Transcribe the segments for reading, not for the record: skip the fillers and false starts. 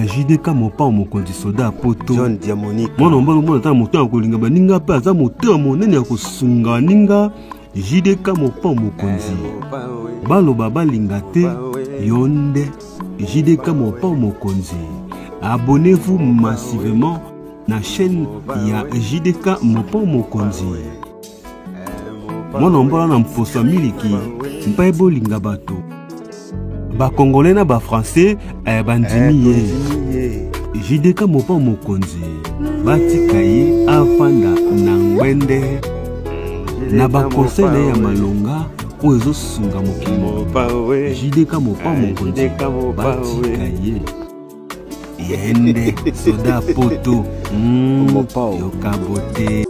JDK mopa mokonzi soda poto John Diamonique mwana mbalo mwana ta moto akolinga baninga pe aza moto monene ya kosunga ninga JDK mopa mokonzi baloba balinga te yonde JDK mopa mokonzi. Abonnez-vous massivement na chaîne ya JDK mopa mokonzi. Mwana mbalo na mposa miliki mpa bolinga bato ba congolais na ba français bandimi JDK mopa mokonzi batika ye afanda na ngwende na ba conseil ya malonga o ezo sunga mokimo JDK mopa mokonzi batika ye yende soda poto yokabote.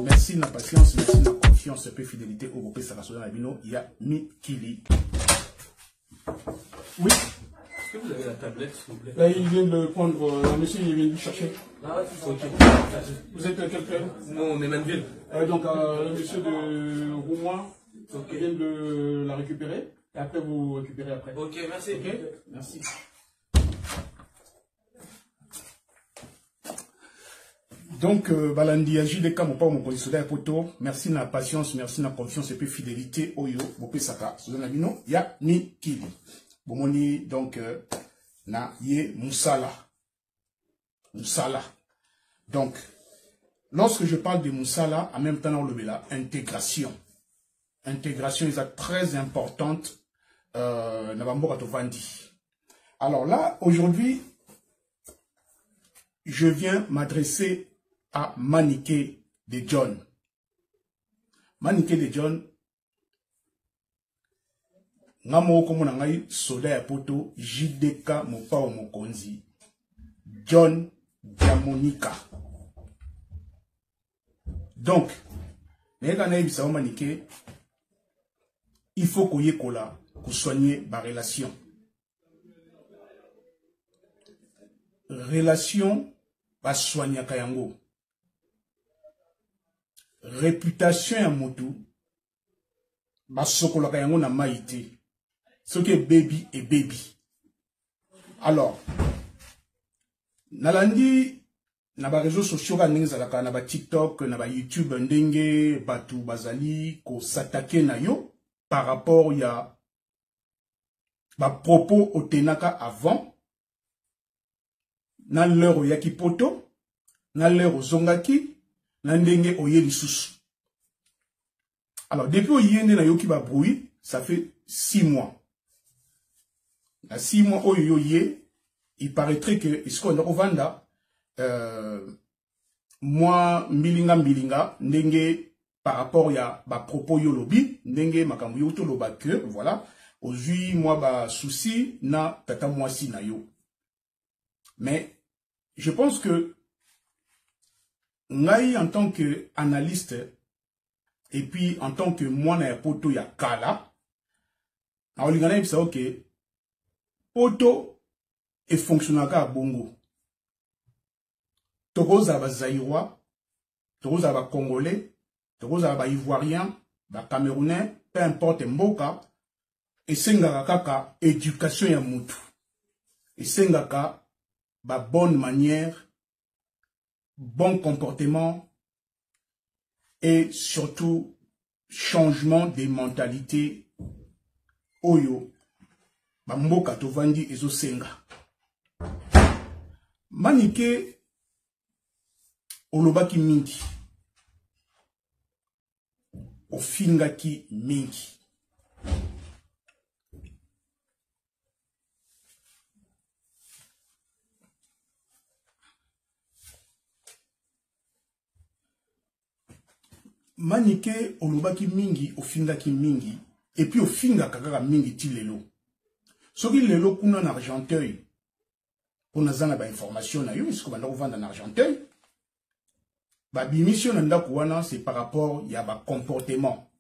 Merci la patience, merci la confiance et fidélité au groupe Sarasona Labino. Il y a Mikili. Oui. Est-ce que vous avez la tablette, s'il vous plaît? Là, il vient de prendre. Monsieur, il vient de chercher. Ah, ok. Vous êtes quelqu'un? Non, on est Manville. Donc, monsieur de Roumois, il vient de la récupérer. Et après, vous récupérez après. Ok, merci. Ok, merci. Donc, Balandi JDK mopa mokonzi soda poto. Merci na patience, merci na confiance et puis fidélité. Oyo, bopé saka. Soda nabino, ya ni kili. Bomoni, donc, na ye Moussala. Moussala. Donc, lorsque je parle de Moussala, en même temps, on le met là, intégration. Intégration est très importante. Alors là, aujourd'hui, je viens m'adresser à Maniké de John. Maniké de John, ngamo komona ngai soda ya poto JDK mopa mokonzi John Diamonika. Donc, nega na ebisa Maniké, il faut qu'on y kola pour soigner ma relation. Relation va soigner kayango. Réputation ya motu va sokola kayango na maïté. Ce qui est baby et baby. Alors, nalandi na ba réseaux sociaux ka ndenge zalaka na ba TikTok na ba YouTube ndenge batu bazali ko s'attaquer na yo par rapport ya ba propos au tenaka avant. Na l'heure yaki poto, na l'heure zongaki, na ndenge oye lisusu. Alors, depuis oyende na yoki ba bruit, ça fait 6 mois. Na 6 mois oyo ye, il paraîtrait que, est-ce qu'on a ovanda, moi, mbilinga, ndenge, par rapport ya ba propos yo lobi, ndenge makambu yo to loba que, voilà, ozui moi ba souci, na tata moi si na yo. Mais, je pense que Ngai en tant qu'analyste et puis en tant que moi na poto ya kala, na olingana ibisa ok, poto e fonctionnaka bongo. Tokoza ba Zaïrois, tokoza ba Congolais, tokoza ba Ivoiriens, ba Camerounais, peu importe mboka, et sengaka kaka éducation ya mutu. Et sengaka ba bonne manière bon comportement et surtout changement des mentalités oyo bamboka tovandi ezosenga. Manike olobaki mingi ofingaki mingi. Manike olobaki mingi ofingaki mingi et puis ofinga kakaka mingi ti lelo. Soki lelo kuna na Argenteuil pour nazana ba information na yo isko banda kovanda na Argenteuil. Ba bimission na ndako wana c'est par rapport ya ba comportement.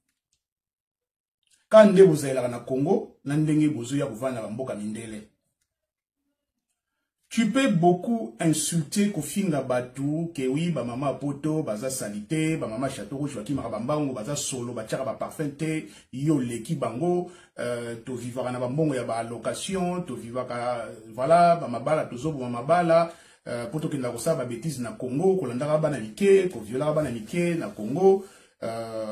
Quand nde bozela na Congo na ndenge bozo ya kovanda ba mboka mindele. Tu peux beaucoup insulter kofinga batu ke oui ba mama poto baza salité ba mama château rouge baki marabambango baza solo ba tchara ba parfum te yo leki bango to vivra na ba mbongo ya ba location to vivaka voilà ba mabala tozo ba mabala poto kenda ko sa ba bêtise na Congo ko landaka bana mike ko viola bana mike na Congo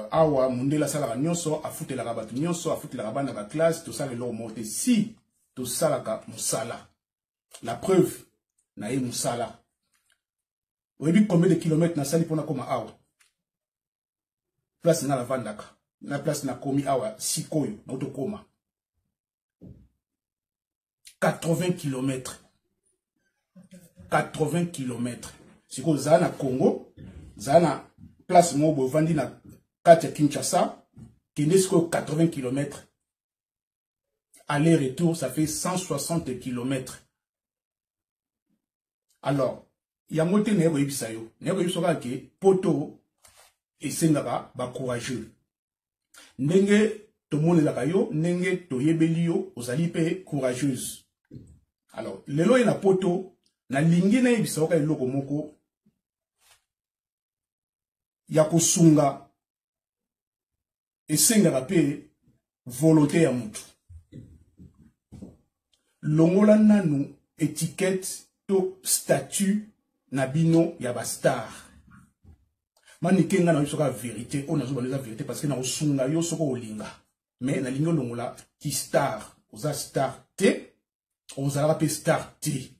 awa mundela sala nyonso afutela ka batu nyonso afutela bana ba classe to sala lo monte si to sala ka musala. La preuve, na ye musala. Vous avez vu combien de kilomètres na sali pona koma awa? Place na la vandaka. Na place na komi awa, sikoyo, na auto koma. 80 kilomètres. 80 kilomètres. Siko za na Congo, za na place mobo vandi na kati Kinshasa, kende siko 80 kilomètres. Aller-retour, ça fait 160 kilomètres. Alors, il y a un moté n'est pas ibisayo. N'est pas ibisayo que poto et sengara ba courageux. Nenge to monde la kayo, nenge to yebelio ozalipe courageuse. Alors, lelo na poto na lingi na ibisayo ka loko moko ya kosunga et sengara pe volonté ya mutu. Longola nanu étiquette to statut nabino ya ba star. Manike nga na yoso ka vérité, on a zo la vérité parce que na osunga yo soko olinga. Mais na lingo longola ki star, oza star te, oza pe star te.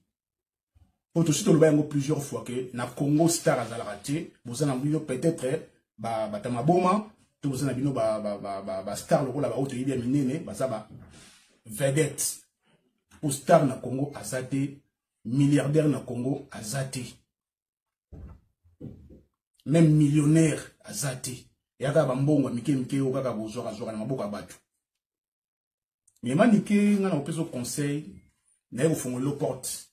Poto sito lo bayango plusieurs fois que na Congo star azala te, boza na bino peut-être ba tamaboma, to boza na bino ba star lokola ba auto yibia minene, baza ba vedette. Au star na Congo azate milliardaire na Congo azate. Même millionnaire azate. Yaka bambongo mike o kaka bozora zora na maboka batu. Mais manike nga na opeso conseil na yo fongolo porte.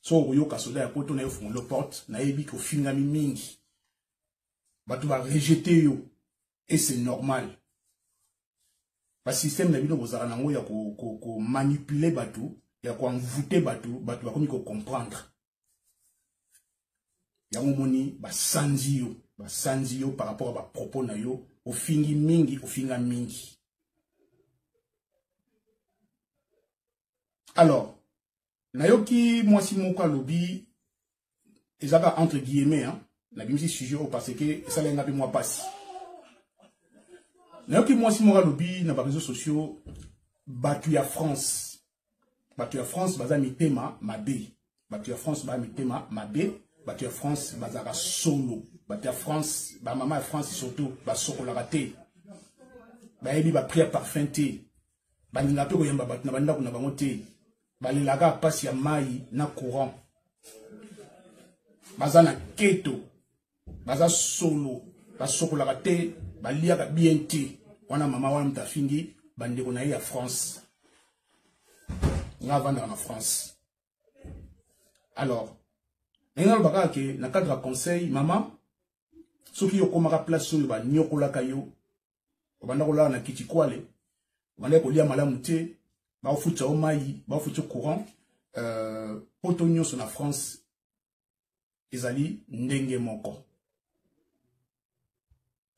So yo kasoda ya poto na yo fongolo porte na yebi ko finga mingi. Batu ba rejeter yo et c'est normal. Le système na bino bozara nango ya ko manipuler batu, ya ko envoûter batu, batu ba komi ko comprendre. Ya moni ba sanzi yo par rapport à ba propos na yo, o fingi mingi, o finga mingi. Alors, nayoki mwasi moko lobi ezaka entre guillemets hein, na bimisi sujet parce que ça lenga pe moi passe. Nayoki mwasi moko lobi na ba réseaux sociaux batu ya France. Batu ya France baza mitema mabe. Batu ya France baza mitema mabe. Batu ya France baza solo. Batu ya France ba mama ya France surtout ba sokola raté. Ba yebi ba prière parfum te. Ba ninga pe ko yamba batu na banda kuna bango te. Ba lelaka pasi ya mai na courant. Baza na keto. Baza solo. Ba sokola raté. Ba liaka bien te. Wana mama wana mtafingi bandeko na ya France. Nga vanda na France. Alors, ngal baka ke na cadre conseil mama soki yo komaka place so ba nyokola kayo. Obanda kola na kiti kwale. Obanda ko lia malamu te, ba ofuta o mai, ba ofuta courant poto nyonso na France ezali ndenge moko.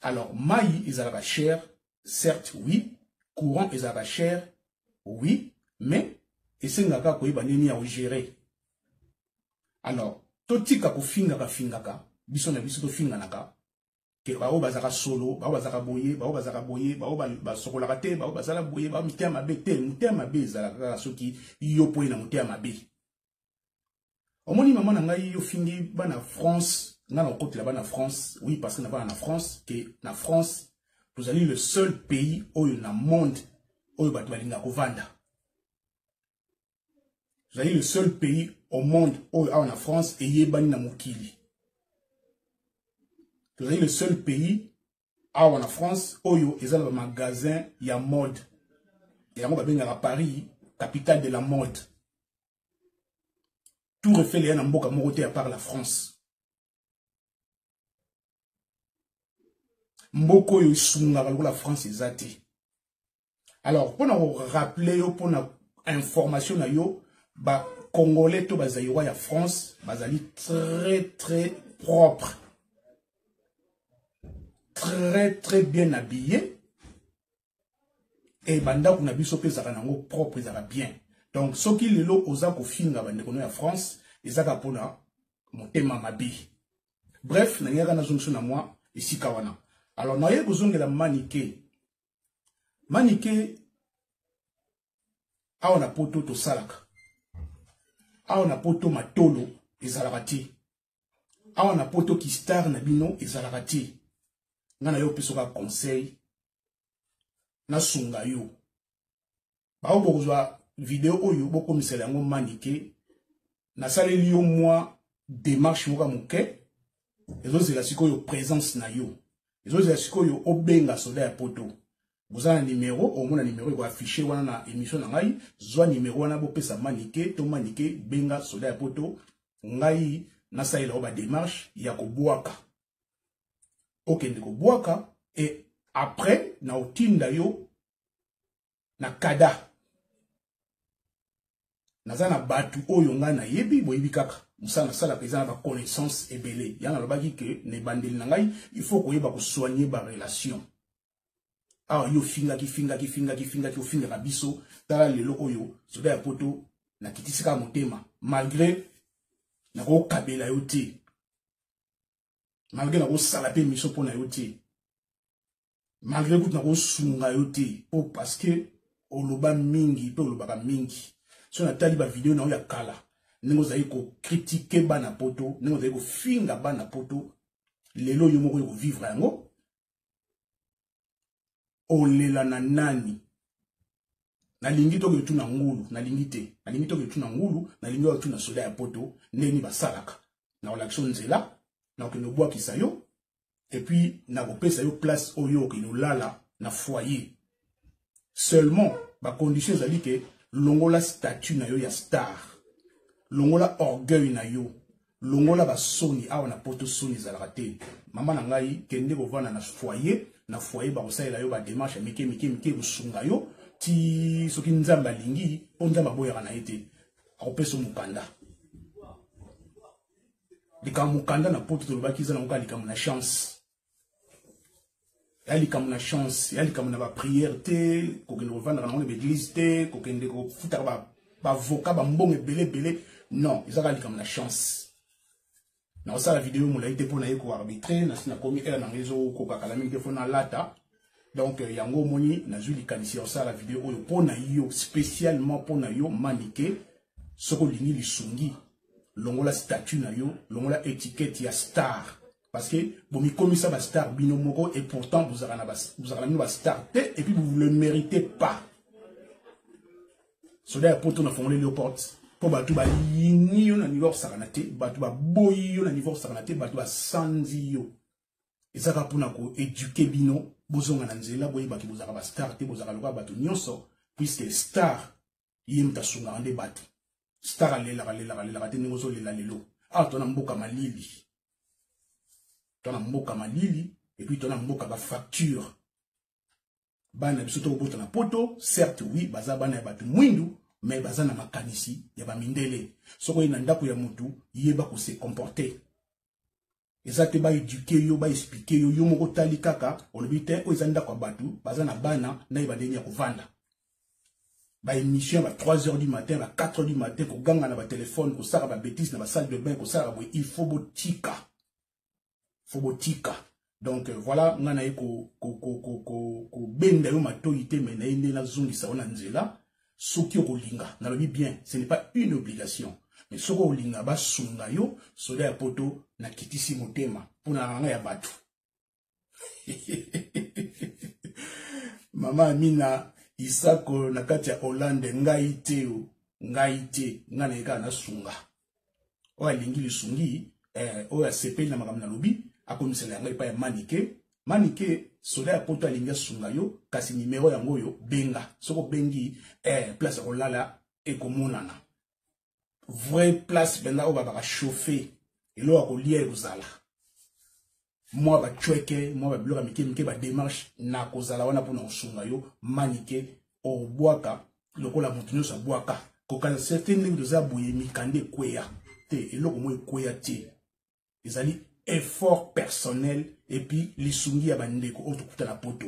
Alors, mai ezalaka cher, certes, oui. Courant ezalaka cher, oui. Mais, esengaka koyeba nini ya gérer. Alors, totika kofinga ka fingaka biso na biso to finga naka ke ba o bazaka solo ba o bazaka boye ba o bazaka boye ba o ba sokola kate ba o bazala boye ba mitema bete mitema bezala kaka soki yo po na mitema be omoni maman na ngai yo fingi bana France nga na côté là-bas na France oui parce que na bana na France que na France vous allez le seul pays où il y a monde où il y a kovanda. Vous allez le seul pays au monde où il y a en France et il y a bani na mokili. Vous allez le seul pays en France où il y a un magasin il y a mode. Et là on va venir à Paris, capitale de la mode. Tout refait les mboka moroté à part la France. Mboko yo sunga la France ezati. Alors pour nous rappeler yo pour na information na yo ba congolais to bazaïwa ya France bazali très propre. Très bien habillé et banda kuna biso pe zaka nango propre zaka bien. Donc soki lelo oza ko finga bande kono ya France ezaka pona motema mabi. Bref, na ngaka na zonso na moi ici kawana. Alors, nous avons besoin de la maniqué. Maniqué, on a poto to salaka. On a poto matolo, et zalarati. On a poto qui star nabino, et zalarati. Nana yo pesoka conseil. Na sunga yo. Ba o bozwa vidéo oyo, boko misela yango maniqué. Na sale liyo moi, démarche moka moke. Et donc, c'est la siko présence na yo. Les autres esco yo obenga soda ya poto. Vous avez un numéro, au moins un numéro ko affiché wana na émission na ngai, zo numéro wana bo pesa maniqué, to maniqué benga soda ya poto. Ngai na saïla oba démarche ya ko boaka. OK ndiko boaka et après na otinda yo na kada. Nazana batu oyo nga na yebi boyebi kaka. Musana sala pesa na connaissance ebele. Yana lobaki que ne bandeli na ngai, il faut ko yeba ko soigner ba relation. Ah yo finga ki ofinga biso tala lelo oyo soda ya poto na kitisika motema malgré na ko kabela yo te. Malgré na ko sala pe miso pona yo te. Malgré que na ko sunga yo te parce que oloba mingi pe olobaka mingi. Si on a tali ba vidéo na ya kala, nengo zayi ko critiquer bana poto, nengo zayi ko finga bana poto, lelo yo moko yo vivre yango. Olela na nani. Na lingi to getu na ngulu, na lingi te. Na lingi to getu na ngulu, na lingi to na soda ya poto, neni ba salaka. Na olaction nzela, na okeno boa kisayo, et puis na kopesa yo place oyo okeno lala na foyer. Seulement, ba condition zali ke longola statut na yo ya star. Longola orgueil na yo. Longola ba soni awa na poto soni zalate. Mama na ngai kende ko vana na foyer ba osaila yo ba démarche mike busunga yo ti soki nzamba lingi po nzamba boya na ete. Akopeso mukanda. Dika mukanda na poto tolobaki za na ngaka likamu na chance. Yali comme na chance, yali comme na ba prière te, ko kende ko vanda na l'église te, ko kende ko futa ba voka ba mbonge belé. Non, ils ont comme na chance. Na osa la vidéo moula ite pona yeko arbitrer, na sina komi na réseau ko kakala mingi fona lata. Donc yango moni na zuli kanisi osa la vidéo oyo pona yo spécialement pona yo maniqué soko lingi lisungi. Longola statut na yo, longola étiquette ya star. Parce que bon, mi comme ça va star binomoko et pourtant vous avez mis star et puis vous ne le méritez pas. Soda pour ton enfant les portes pour batu ba yini yo na niveau saranate, batu ba boyi yo na niveau saranate, batu ba sanzi yo. Et ça va pour nako éduquer bino, bozonga na nzela boyi ba ki bozaka ba star te bozaka loka batu nyonso puisque star yem ta sunga ande batu. Star alela te ngozo lela lelo. Ah tona mboka malili. Tona mboka malili et puis tona mboka ba facture. Bana biso to bota na poto, certes oui, baza bana ya batu mwindu, mais baza na makanisi ya ba mindele. Soko ina ndako ya mutu, yeba ko se comporter. Ezate ba éduquer yo, ba expliquer yo, yo moko tali kaka, olobite ko ezanda kwa batu, baza na bana na ibadeni ya kovanda. Ba émission à 3h du matin, à 4h du matin, qu'on gagne dans le téléphone, qu'on sort à la bêtise dans la salle de bain, qu'on sort à il faut botika. Faut botika. Donc voilà, on a eu ko benda yo matoyite mais na ine na zungi sa ona nzela, soki olinga, na lobi bien, ce n'est pas une obligation. Mais soko olinga ba sunga yo, soda ya poto na kitisi motema, pona ranga ya batu. Mama Amina Isako nakati ya Hollande ngai te ngana eka na sunga oya lingi lisungi oya sepeli na makambo na lobi akomisela ngai pa ya manike soda ya poto alingi sunga yo kasi numero yango yo benga soko bengi place olala ekomonana vrai place benda o baba chauffer elo akolia ezala moi ba chweke moi ba bloka mike ba démarche na kozala wana pona osunga yo manike o boaka lokola mutunyo sa boaka koka certaines lignes de za boye mikande kweya te eloko mo kweya te ezali effort personnel et puis lisungi ya bandeko o tukuta na poto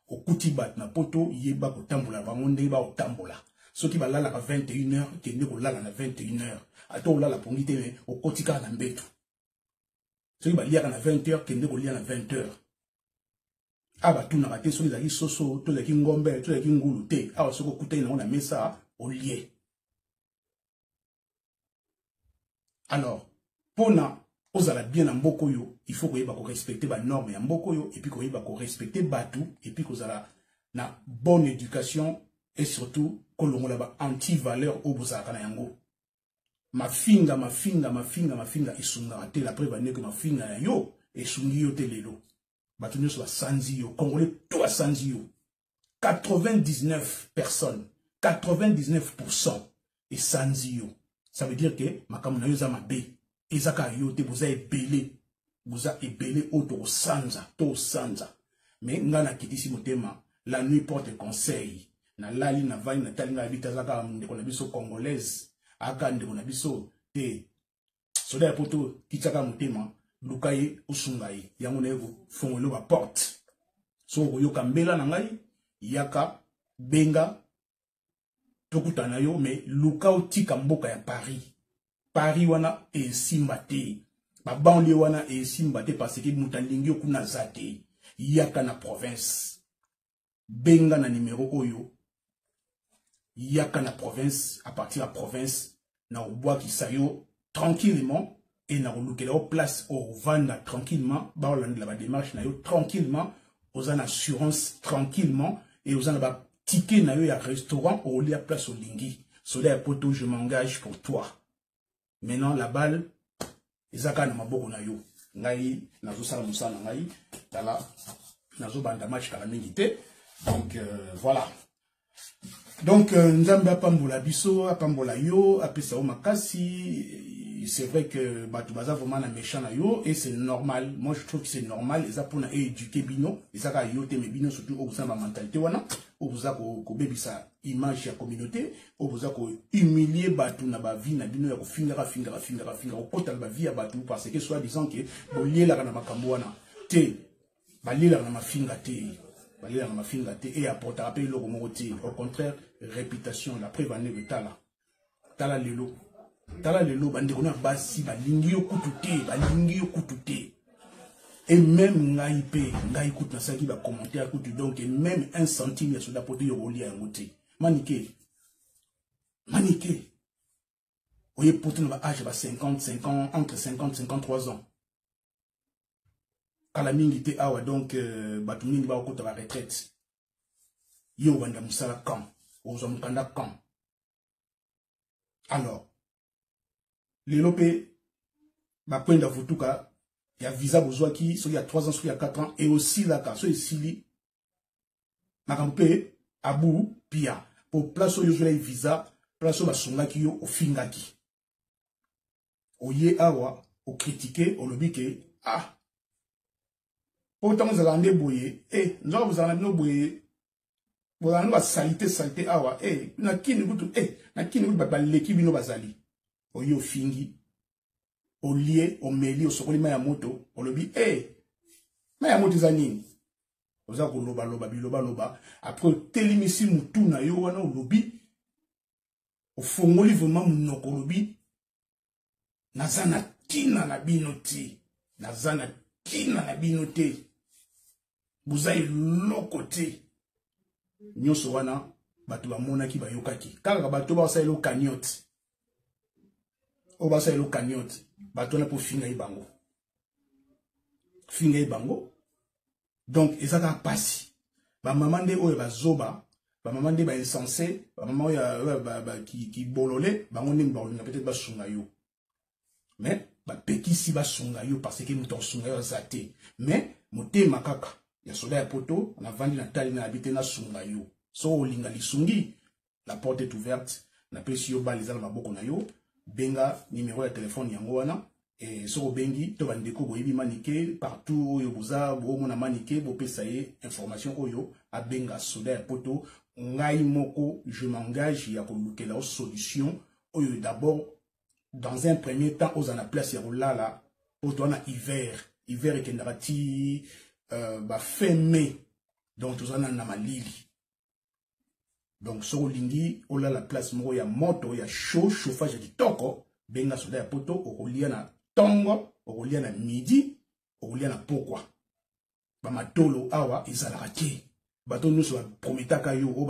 okuti bat na poto yeba ko tambola bango ndenge ba otambola soki balala ka 21h kende ko lala na 21h ato lala pongi te okotika na mbetu. Soki ba liaka na 20h kende ko lia na 20h. Aba tuna ka te soki zaki soso to zaki ngombe to zaki ngulu te awa soko kutai na mesa o lié. Alors pona ozala bien na mboko yo, il faut koyeba ko respecter ba normes ya mboko yo et puis koyeba ko respecter batu et puis kozala na bonne éducation et surtout kolongola ba anti-valeur au bozala na yango. Mafinga isunga te la preuve n'est que mafinga yo esungi yo te lelo batunyo so sanzi yo congolais to sanzi yo 99 personnes 99% et sanzi yo ça veut dire que makamuna yo za mabe ezaka yo te boza ebele auto sanza to sanza mais ngana kitisi motema la nuit porte conseil na lali na vani na talinga habita zaka ndeko na biso congolaise akande kona biso te soda ya poto kichaka motema lukaye usungai yango nego fongolo ba porte so koyoka mbela na ngai yaka benga tokutana yo me luka otika mboka ya Paris wana esimba te ba banlieue wana esimba te parce que mutalingi okuna zate yaka na province benga na numéro oyo yaka na province à partir de la province na oboa kisayo tranquillement et na olukela au place au vanda tranquillement ba olanda la démarche na yo tranquillement aux en assurance tranquillement et aux en ba ticket na yo ya restaurant au lia place au lingi soda poto je m'engage pour toi maintenant la balle ezaka na maboko na yo ngai nazo sala musala ngai tala nazo banda match kala mingi te donc voilà. Donc, Nzambe apambola biso, apambola yo, apesa o makasi. C'est vrai que Batubaza vraiment na méchant na yo et c'est normal. Moi je trouve que c'est normal. Eza pour na éduquer bino, eza ka yo te me bino surtout au besoin de mentalité wana, au besoin ko bebisa image ya communauté, au besoin ko humilier batu na ba vie na bino ya ko fingara ko kota ba vie ya batu parce que soit disant que boliela kana makambo wana te balela na mafinga te. Et apporter rappel le au contraire réputation la preuve en est tala lelo bande kona basi balingi yo kutute et même ngai kutu na saki ba commentaire kutu donc même 1 centime sur la poto yo olia ngote manike oye poto na ba âge ba 50 ans entre 50 53 ans. Kala mingi te awa donc batu mingi ba okota ba retraite yo banda musala camp ozo mukanda camp. Alors lelo pe ba kwenda futuka ya visa bozwa ki so ya 3 ans so ya 4 ans et aussi la ka so esili makambo pe abu pia pour place yo jela visa place ba songa ki yo ofingaki oye awa o critiquer o lobike autant vous allez boyer, nous allons vous allez boyer. Vous allez salité awa, na kini butu, na kini butu ba l'équipe no bazali. Oyo fingi, o lié, o meli, o sokoli maya moto, o lobi, maya moto zanini. oza ko loba loba biloba loba après telimisi mutu na yo wana olobi ofongoli vraiment munoko lobi nazana kina na bino te nazana kina na bino te buzai loko te nyonso wana bato bamonaki bayokaki kaka bato basalela cagnotte o basalela cagnotte bato na po finga ibango donc ezaka pasi ba maman de oyo bazoba ba maman de ba insensé ba maman oyo ki bololé bango ndenge baolinga peut-être basunga yo mais ba pekisi basunga yo parce que muto sunga yo zate mais motema kaka ya soda ya poto na vandi na tali na habité na sunga yo so olinga lisungi la porte est ouverte na pesi yo ba les ala maboko na yo benga numéro ya téléphone yango wana et so bengi to bandeko boyebi manike partout oyo boza bo mona manike bo pesa ye information oyo a benga soda ya poto ngai moko je m'engage ya ko lukela o solution oyo d'abord dans un premier temps aux en place ya olala o to na hiver et kendarati ba fin mai donc to zana na malili donc so lingi olala place moko ya moto ya chauffage kitoko benga soda ya poto okolia na tongo okolia na midi okolia na pokwa ba matolo awa ezalaka te bato nyonso baprometaka yo o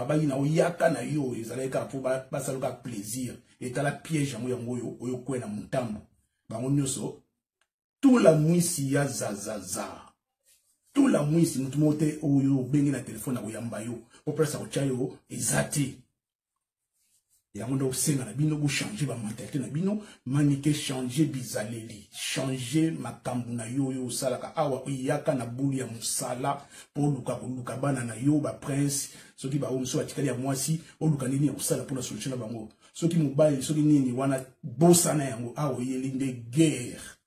bayi na oyaka na yo ezalaka po basaluka plaisir etala piège yango oyo kwena mutambo bango nyonso tout la mwisi ya zazaza tout la mwisi mutu mote oyo bengi na telefone na koyamba yo po presa kocha yo ezate yango ndo senga na bino bo changer ba mentalité na bino manike changer bizaleli changer makambu na yo salaka awa oyaka na buli ya musala po luka bana na yo ba prince soki ba omso atikali ya mwasi oluka nini ya kusala pour la solution na bango soki mobile soki nini wana bosa na yango awa yelinde guerre.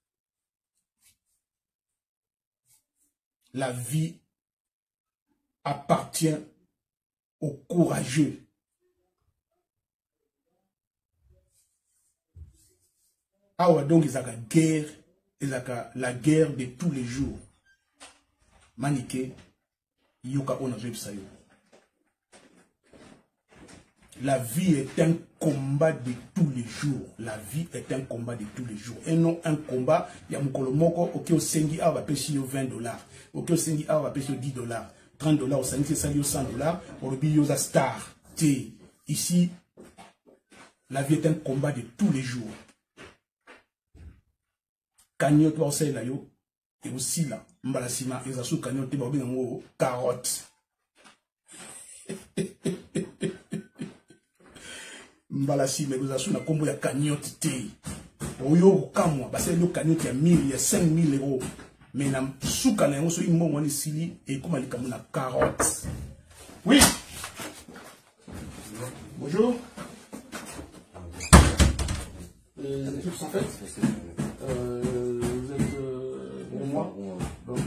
La vie appartient aux courageux. Awa donc izaka guerre, izaka la guerre de tous les jours. Manike yoka ona website. La vie est un combat de tous les jours. La vie est un combat de tous les jours. Et non un combat, il y a Mokolomoko, ok, au Sengi, ah, va pêcher $20. Ok, au Sengi, ah, va pêcher $10. $30, au Sengi, c'est $100. Au Bioza Star. T. Ici, la vie est un combat de tous les jours. Cagnotte, va aussi là, yo. Et aussi là, Mbalasima, et ça sous cagnotte, va bien en carotte. Mbalasi mais vous avez na combo ya cagnotte té oyo kamwa basa le cagnotte ya 1000 ya 5000 euros mais na suka na yango so immo wani sili et comme ali kamuna carotte. Oui, bonjour. Les équipes sont faites. Vous êtes pour moi donc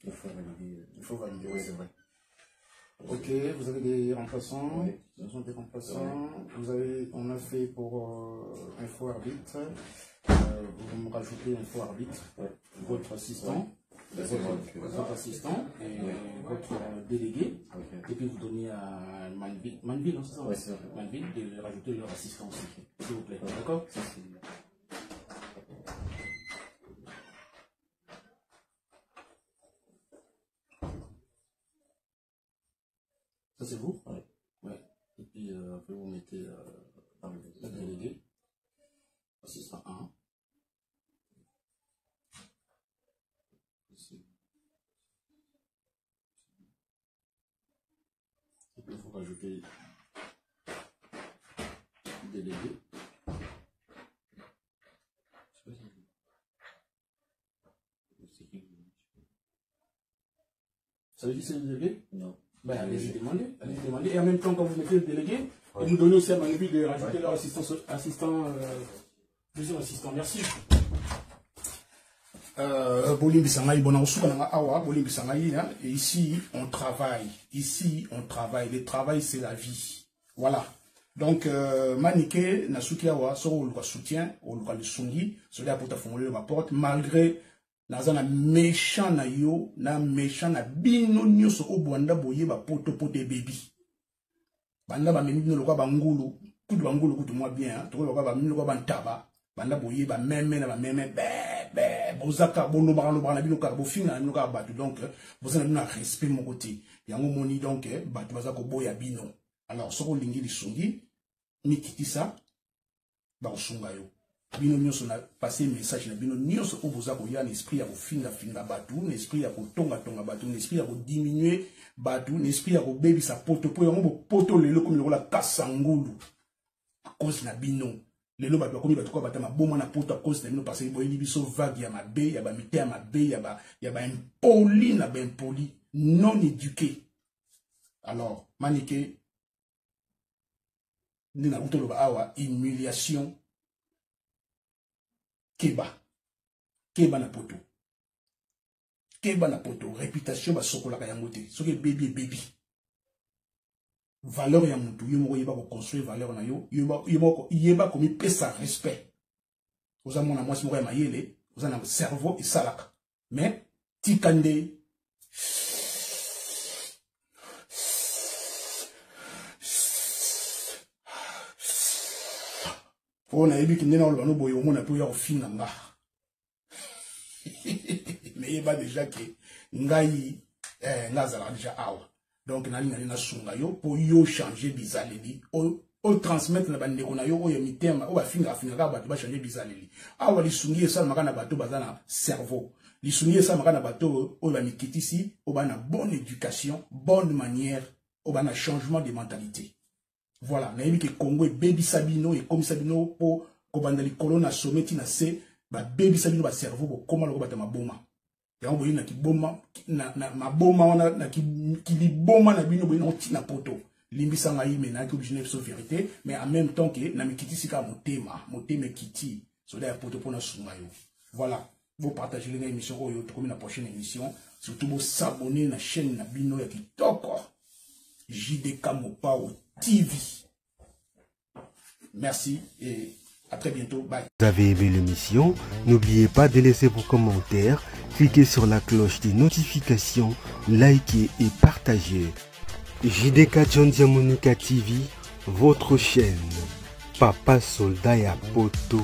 il faut valider, oui, c'est vrai. Ok, vous avez des remplaçants, oui. Nous avons des remplaçants. Oui. On a fait pour info arbitre. Vous me rajoutez info arbitre, oui. Votre assistant, oui. Votre assistant et oui. Votre délégué. Okay. Et puis vous donnez à Manville, non, c'est ça? Oui, c'est vrai. Manville de rajouter leur assistant aussi, s'il vous plaît. Oui. D'accord? Ça c'est vous? Oui. Ouais. Et puis après vous mettez le délégué, assistant 1. Ici. Et puis il faut rajouter le délégué. Ça veut dire c'est le délégué? Non. Ben, allez-y demander, et en même temps quand vous mettez le délégué, ouais. Vous donnez aussi à Manu de rajouter ouais. Leur deuxième assistant, merci. Bolimbi Sangaï, et ici on travaille, le travail c'est la vie, voilà. Donc, Manike, Nasuki Awa, so on le soutient, on le sungi, cela pour ta formuler ma porte, malgré naza na méchant na yo na méchant na bino nyonso o bwanda boye ba poto baby banda ba memi bino lokwa bangulu kutu bangulu kutu moi bien to lokwa ba memi lokwa bantaba banda boye ba meme na ba meme be bozaka bono ba na bino ka bo finga na bino ka batu donc bozana bino respect mon côté yango moni donc batu bazako boya bino alors soko lingi lisungi ni kitisa ba osunga yo bino nyonso na passer message na bino nyonso o bozako ya l'esprit ya ko finga batu l'esprit ya ko tonga batu l'esprit ya ko diminuer batu l'esprit ya ko baby sa poto po yango poto lelo comme le la kasangulu à cause na bino lelo batu bakomi batu ko batama boma na poto à cause na bino parce que boyeli biso vague ya mabe ya ba mité ya mabe ya ba impoli na ba impoli non éduqué alors manike nina utolo ba awa humiliation Keba na poto. Keba na poto. Réputation ba sokola ka yango te. Soki baby. Valeur ya mutu. Yo moko yeba ko construire valeur na yo. Yeba komi pesa respect. Oza mona mwasi moko ya mayele. Oza na cerveau et salaka. Mais, tikande. On a vu qu'il n'y a pas de boyo, on a pu y avoir fin nga. Mais il y a déjà que ngai ngazala déjà awa. Donc na sunga yo pour yo changer bizaleli. O transmettre na bande ko na yo o yemi tema o ba finga ka ba changer bizaleli. Awa li sungi ça makana bato bazana cerveau. Li sungi ça makana bato o ba mikitisi o ba na bonne éducation, bonne manière, o ba na changement de mentalité. Voilà, na yebi ke Congo baby Sabino et comme Sabino po ko bandali colonna someti na se ba baby Sabino ba cerveau ko koma lo bata maboma. Ya ngo yina ki boma na maboma wana na ki li boma na bino boyina otina poto. Limbisa ngai mena ki obligé so vérité mais en même temps que na mikiti sika motema kiti so da poto pona sunga yo. Voilà, vous partagez les émissions oyo to comme la prochaine émission, surtout vous s'abonner na chaîne na bino ya kitoko. JDK Mopao TV. Merci et à très bientôt. Bye. Vous avez aimé l'émission? N'oubliez pas de laisser vos commentaires, cliquez sur la cloche des notifications, likez et partagez. JDK John Diamonica TV, votre chaîne. Papa Soldat ya Poto.